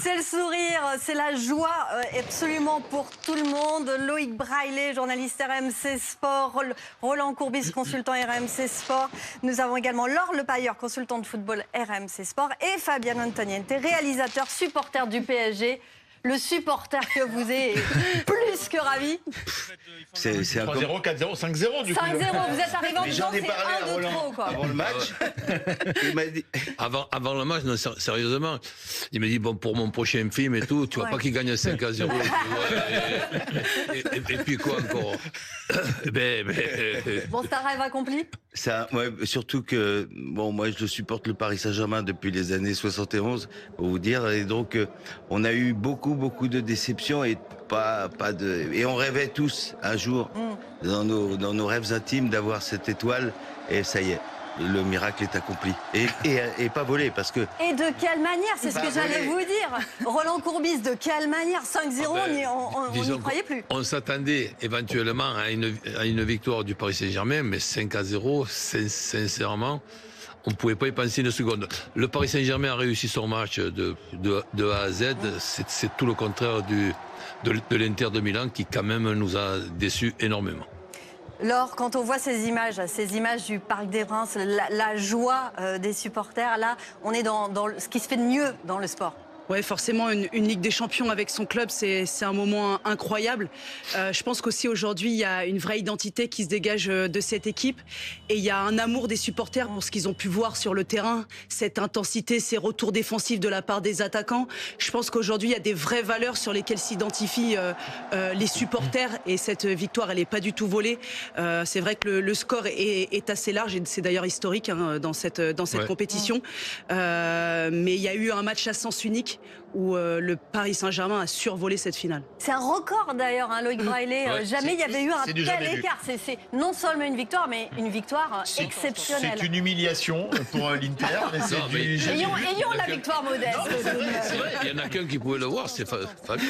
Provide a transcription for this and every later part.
C'est le sourire, c'est la joie absolument pour tout le monde. Loïc Braillet, journaliste RMC Sport, Roland Courbis, consultant RMC Sport. Nous avons également Laure Lepailleur, consultant de football RMC Sport, et Fabien Antoniente, réalisateur, supporter du PSG. Le supporter que vous êtes est plus que ravi. C'est 3-0, 4-0, 5-0 du coup. 5-0, vous êtes arrivé en disant c'est un de trop, quoi. Avant le match. Il m'a dit... avant le match, non, sérieusement, il m'a dit, bon, pour mon prochain film et tout, tu vois pas qu'il gagne 5-0. et puis quoi encore? Bon, c'est un rêve accompli? Ça, ouais, surtout que, bon, moi je supporte le Paris Saint-Germain depuis les années 71, pour vous dire, et donc on a eu beaucoup de déceptions et et on rêvait tous un jour dans nos rêves intimes d'avoir cette étoile, et ça y est. Le miracle est accompli. Et pas volé, parce que... Et de quelle manière? C'est ce que j'allais vous dire. Roland Courbis, de quelle manière? 5-0, on n'y croyait plus. On s'attendait éventuellement à une victoire du Paris Saint-Germain, mais 5-0, sincèrement, on ne pouvait pas y penser une seconde. Le Paris Saint-Germain a réussi son match de A à Z. C'est tout le contraire de l'Inter de Milan, qui quand même nous a déçus énormément. Laure, quand on voit ces images du Parc des Princes, la joie des supporters, là, on est dans ce qui se fait de mieux dans le sport. Ouais, forcément, une Ligue des Champions avec son club, c'est un moment incroyable. Je pense qu'aussi aujourd'hui, il y a une vraie identité qui se dégage de cette équipe. Et il y a un amour des supporters pour ce qu'ils ont pu voir sur le terrain, cette intensité, ces retours défensifs de la part des attaquants. Je pense qu'aujourd'hui, il y a des vraies valeurs sur lesquelles s'identifient les supporters. Et cette victoire, elle n'est pas du tout volée. C'est vrai que le score est assez large, et c'est d'ailleurs historique dans cette compétition. Mais il y a eu un match à sens unique où le Paris Saint-Germain a survolé cette finale. C'est un record d'ailleurs, Loïc Braillet. Jamais il y avait eu un tel écart. C'est non seulement une victoire, mais une victoire exceptionnelle. C'est une humiliation pour l'Inter. Ayons la victoire modeste. C'est vrai, il y en a qu'un qui pouvait le voir, c'est Fabien.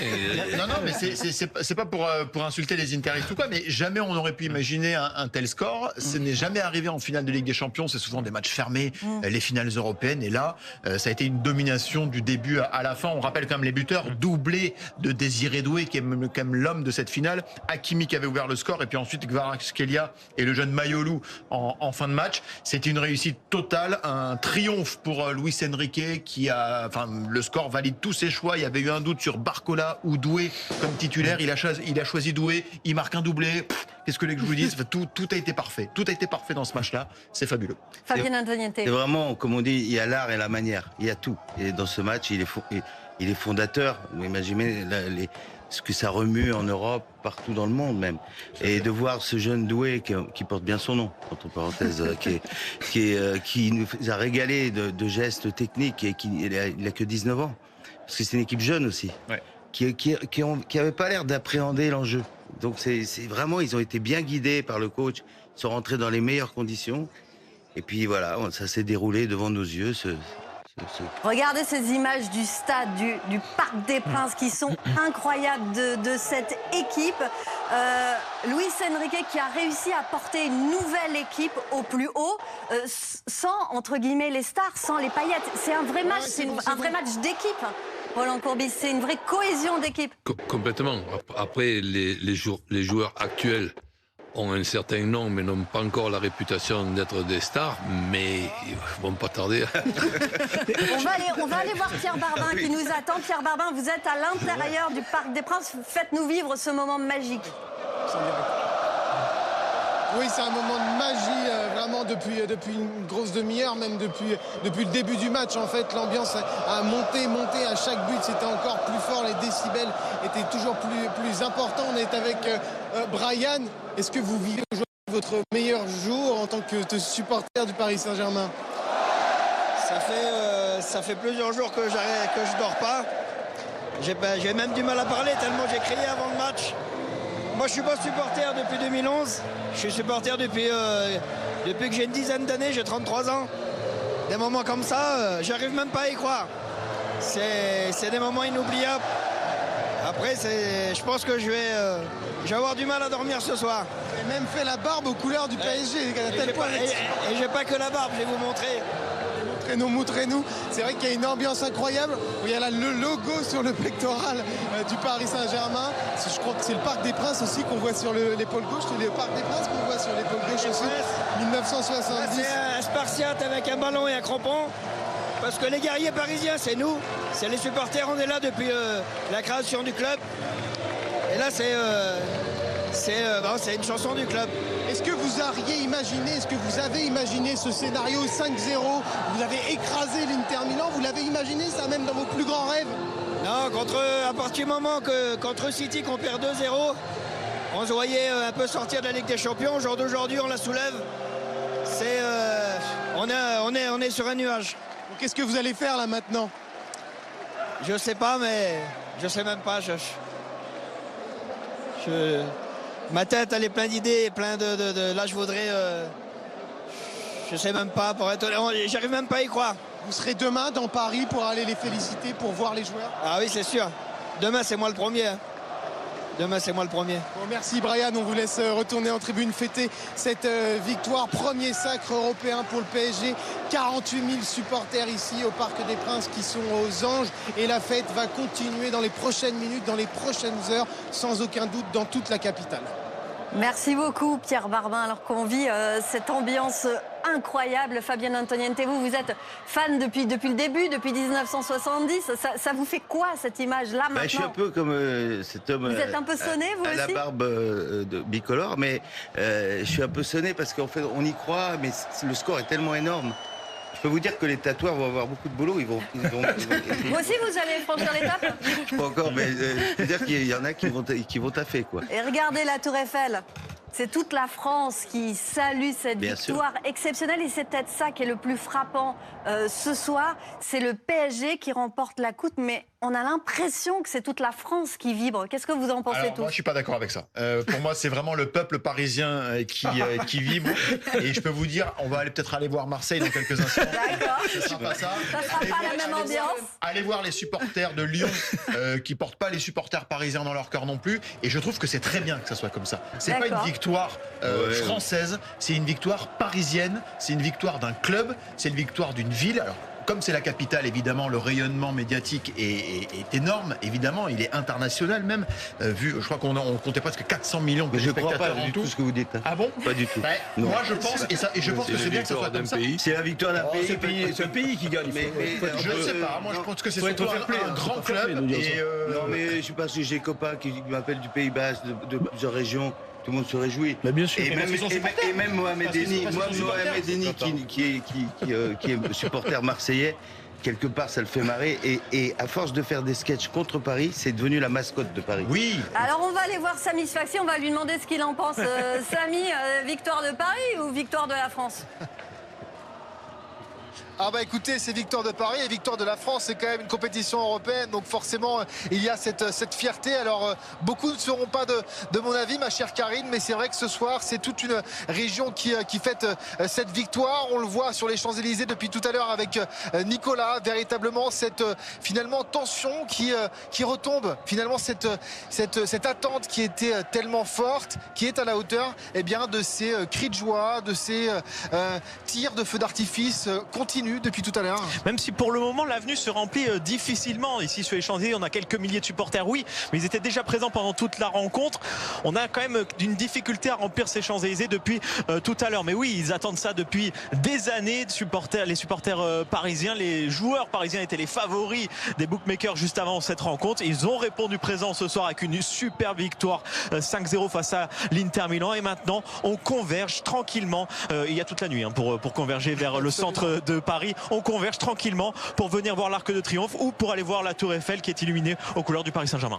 Non, mais c'est pas pour insulter les Interistes ou quoi, mais jamais on aurait pu imaginer un tel score. Ce n'est jamais arrivé en finale de Ligue des Champions. C'est souvent des matchs fermés, les finales européennes. Et là, ça a été une domination du début à la fin. On rappelle quand même les buteurs, doublé de Désiré Doué, qui est quand même l'homme de cette finale. Hakimi qui avait ouvert le score, et puis ensuite Kvaratskhelia et le jeune Mayolou en fin de match. C'était une réussite totale, un triomphe pour Luis Enrique, le score valide tous ses choix. Il y avait eu un doute sur Barcola ou Doué comme titulaire. Il a choisi Doué, il marque un doublé. Qu'est-ce que je vous dise? Tout a été parfait. Tout a été parfait dans ce match-là. C'est fabuleux. Fabien Antoniente. C'est vraiment, comme on dit, il y a l'art et la manière. Il y a tout. Et dans ce match, il est fondateur. Vous imaginez ce que ça remue en Europe, partout dans le monde même. Et de voir ce jeune Doué qui porte bien son nom, entre parenthèses, qui nous a régalé de gestes techniques, et il a que 19 ans. Parce que c'est une équipe jeune aussi. Ouais. Qui avait pas l'air d'appréhender l'enjeu. Donc c'est vraiment, ils ont été bien guidés par le coach, ils sont rentrés dans les meilleures conditions, et puis voilà, ça s'est déroulé devant nos yeux. Regardez ces images du stade, du Parc des Princes, qui sont incroyables de cette équipe. Luis Enrique qui a réussi à porter une nouvelle équipe au plus haut, sans, entre guillemets, les stars, sans les paillettes. C'est un vrai match, c'est un vrai match d'équipe. Roland Courbis, c'est une vraie cohésion d'équipe. Complètement. Après, les joueurs actuels ont un certain nom, mais n'ont pas encore la réputation d'être des stars, mais ils vont pas tarder. on va aller voir Pierre Barbin qui nous attend. Pierre Barbin, vous êtes à l'intérieur du Parc des Princes. Faites-nous vivre ce moment magique. Oui, c'est un moment de magie, vraiment, depuis une grosse demi-heure, même depuis le début du match. En fait, l'ambiance a monté à chaque but. C'était encore plus fort, les décibels étaient toujours plus importants. On est avec Brian. Est-ce que vous vivez aujourd'hui votre meilleur jour en tant que supporter du Paris Saint-Germain? Ça fait plusieurs jours que je dors pas. J'ai même du mal à parler tellement j'ai crié avant le match. Moi, je suis pas supporter depuis 2011. Je suis supporter depuis que j'ai une dizaine d'années, j'ai 33 ans. Des moments comme ça, j'arrive même pas à y croire. C'est des moments inoubliables. Après, je pense que je vais avoir du mal à dormir ce soir. J'ai même fait la barbe aux couleurs du PSG. Et j'ai pas que la barbe, je vais vous montrer. montrez-nous. C'est vrai qu'il y a une ambiance incroyable. Il y a là le logo sur le pectoral du Paris Saint-Germain. Je crois que c'est le Parc des Princes aussi qu'on voit sur l'épaule gauche. C'est le Parc des Princes qu'on voit sur l'épaule gauche aussi. 1970. C'est un Spartiate avec un ballon et un crampon. Parce que les guerriers parisiens, c'est nous. C'est les supporters, on est là depuis la création du club. Et là, c'est une chanson du club. Est-ce que vous auriez imaginé, est-ce que vous avez imaginé ce scénario 5-0? Vous avez écrasé l'Inter Milan, vous l'avez imaginé ça même dans vos plus grands rêves? Non, à partir du moment que contre City qu'on perd 2-0, on se voyait un peu sortir de la Ligue des Champions. Au jour d'aujourd'hui, on la soulève. On est sur un nuage. Qu'est-ce que vous allez faire là maintenant? Je sais pas, mais je sais même pas. Ma tête, elle est pleine d'idées, plein de. Là, je voudrais. Je sais même pas. J'arrive même pas à y croire. Vous serez demain dans Paris pour aller les féliciter, pour voir les joueurs? Ah oui, c'est sûr. Demain, c'est moi le premier. Demain, c'est moi le premier. Bon, merci Brian, on vous laisse retourner en tribune fêter cette victoire. Premier sacre européen pour le PSG. 48 000 supporters ici au Parc des Princes qui sont aux anges. Et la fête va continuer dans les prochaines minutes, dans les prochaines heures, sans aucun doute dans toute la capitale. Merci beaucoup Pierre Barbin, alors qu'on vit cette ambiance incroyable. Fabienne Antoniente, vous êtes fan depuis le début, depuis 1970. Ça vous fait quoi cette image-là maintenant? Je suis un peu comme cet homme. Vous êtes un peu sonné, vous aussi? À la barbe bicolore, mais je suis un peu sonné parce qu'en fait on y croit, mais le score est tellement énorme. Je peux vous dire que les tatoueurs vont avoir beaucoup de boulot. Vous aussi, vous allez franchir l'étape? Je pas encore, mais je veux dire qu'il y en a qui vont taffer, quoi. Et regardez la Tour Eiffel. C'est toute la France qui salue cette victoire exceptionnelle. Et c'est peut-être ça qui est le plus frappant ce soir. C'est le PSG qui remporte la coupe, mais on a l'impression que c'est toute la France qui vibre. Qu'est-ce que vous en pensez tous? Moi, je suis pas d'accord avec ça. Pour moi, c'est vraiment le peuple parisien qui vibre. Et je peux vous dire, on va peut-être aller voir Marseille dans quelques instants. D'accord. Ce sera pas ça. Ça sera pas la même ambiance. Allez voir les supporters de Lyon qui portent pas les supporters parisiens dans leur cœur non plus. Et je trouve que c'est très bien que ça soit comme ça. C'est pas une victoire française, c'est une victoire parisienne, c'est une victoire d'un club, c'est une victoire d'une ville. Alors, comme c'est la capitale, évidemment, le rayonnement médiatique est énorme. Évidemment, il est international même. Je crois qu'on comptait presque 400 millions de spectateurs. Je crois pas en du tout ce que vous dites. Ah bon? Pas du tout. Moi, je pense, et je pense que c'est bien que ça soit comme ça. C'est la victoire d'un pays. C'est le pays qui gagne. Je ne sais pas. Moi, je pense que c'est surtout un grand club. Non, mais je suis pas sûr. J'ai des copains qui m'appellent du Pays Basque, de plusieurs régions. Tout le monde se réjouit. Mais bien sûr. Et même Mohamed Eni, qui est supporter marseillais, quelque part ça le fait marrer. Et à force de faire des sketchs contre Paris, c'est devenu la mascotte de Paris. Oui. Alors on va aller voir Samy Sfaxi, on va lui demander ce qu'il en pense. Samy, victoire de Paris ou victoire de la France? Ah bah écoutez, c'est victoire de Paris et victoire de la France, c'est quand même une compétition européenne, donc forcément il y a cette fierté. Alors beaucoup ne seront pas de mon avis, ma chère Karine, mais c'est vrai que ce soir c'est toute une région qui fête cette victoire. On le voit sur les Champs-Élysées depuis tout à l'heure avec Nicolas, véritablement cette finalement tension qui retombe, finalement cette attente qui était tellement forte, qui est à la hauteur de ces cris de joie, de ces tirs de feux d'artifice continus depuis tout à l'heure. Même si pour le moment l'avenue se remplit difficilement ici sur les Champs-Élysées, on a quelques milliers de supporters, oui, mais ils étaient déjà présents pendant toute la rencontre. On a quand même une difficulté à remplir ces Champs-Élysées depuis tout à l'heure, mais oui, ils attendent ça depuis des années. Les supporters parisiens, les joueurs parisiens étaient les favoris des bookmakers juste avant cette rencontre. Ils ont répondu présent ce soir avec une super victoire 5-0 face à l'Inter Milan, et maintenant on converge tranquillement. Il y a toute la nuit pour converger vers le centre de Paris. On converge tranquillement pour venir voir l'Arc de Triomphe ou pour aller voir la Tour Eiffel qui est illuminée aux couleurs du Paris Saint-Germain.